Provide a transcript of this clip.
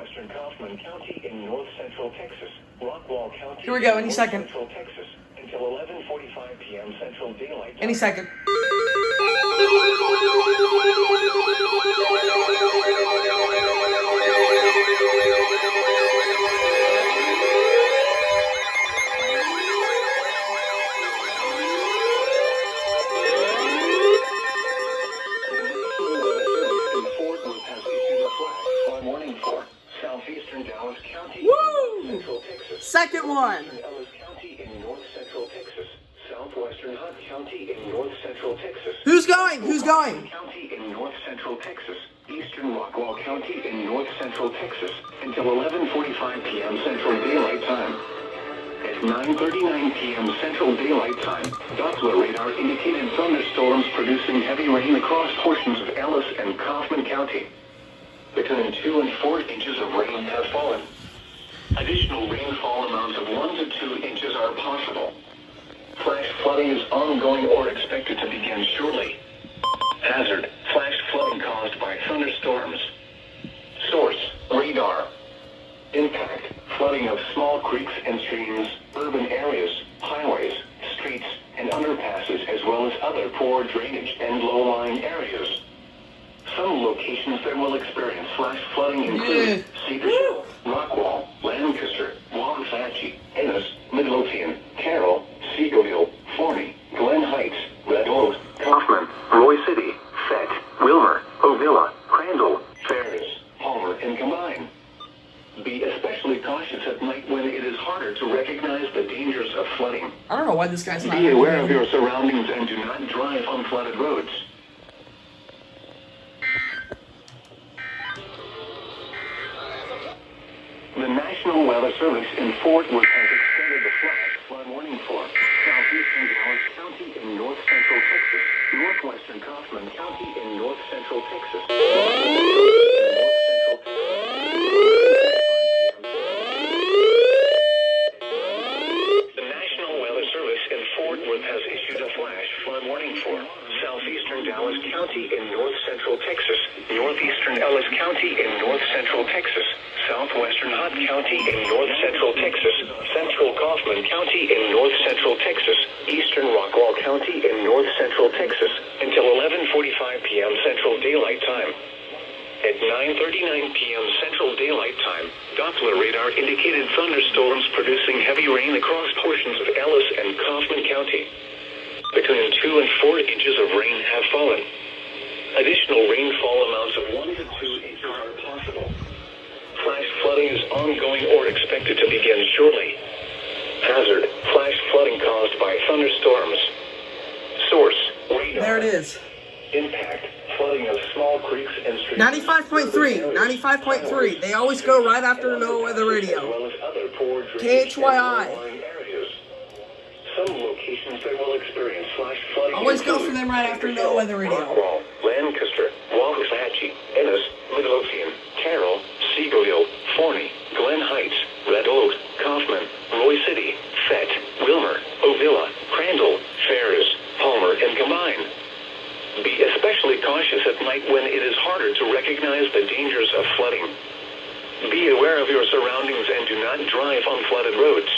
southwestern Comin County in north central Texas. Rockwall County. Here we go, any second. Central Texas until 11:45 p.m. Central Daylight Time. Any second. Southeastern Dallas County Woo! in central Texas. Second one. Ellis County in north central Texas. Southwestern Hunt County in north central Texas. Who's going? Who's going? County in north central Texas. Eastern Rockwall County in north central Texas until 11:45 p.m. Central Daylight Time. At 9:39 p.m. Central Daylight Time, Doppler radar indicated thunderstorms producing heavy rain across portions of Ellis and Comin County. Between 2 and 4 inches of rain have fallen. Additional rainfall amounts of 1 to 2 inches are possible. Flash flooding is ongoing or expected to begin shortly. Hazard: flash flooding caused by thunderstorms. Source: radar. Impact: flooding of small creeks and streams, urban areas, highways, streets, and underpasses, as well as other poor drainage and low-lying areas. Some locations that will experience flash flooding include Cedar Hill, Rockwall, Lancaster, Waxahachie, Ennis, Midlothian, Carroll, Seagoville, Forney, Glen Heights, Red Oak, Comin, Roy City, Fett, Wilmer, Ovilla, Crandall, Ferris, Palmer, and Comin. Be especially cautious at night when it is harder to recognize the dangers of flooding. I don't know why this guy's not. Be aware of your surroundings and do not drive on flooded roads. The National Weather Service in Fort Worth has extended the flash flood warning for southeastern Dallas County in north central Texas, northwestern Comin County in north central Texas, The National Weather Service in Fort Worth has issued a flash flood warning for southeastern Dallas County in north central Texas, northeastern Ellis County in north central Texas, southwestern Hunt County in north central Texas, central Comin County in north central Texas, eastern Rockwall County in north central Texas until 11:45 p.m. Central Daylight Time. At 9:39 p.m. Central Daylight Time, Doppler radar indicated thunderstorms producing heavy rain across portions of Ellis and Comin County. Between 2 and 4 inches of rain have fallen. Additional rainfall amounts of 1 to 2 inches are possible. Flash flooding is ongoing or expected to begin shortly. Hazard: flash flooding caused by thunderstorms. Source: radar. There it is. Impact: flooding of small creeks and streams. 95.3. 95.3. They always go right after the No Weather Radio. KHYI. Some locations that will experience flash flooding Always go for them right after No Weather Radio. Rockwall, Lancaster, Waxahachie, Ennis, Midlothian, Carroll, Seagoville, Forney, Glen Heights, Red Oak, Comin, Roy City, Fett, Wilmer, Ovilla, Crandall, Ferris, Palmer, and Comin. Be especially cautious at night when it is harder to recognize the dangers of flooding. Be aware of your surroundings and do not drive on flooded roads.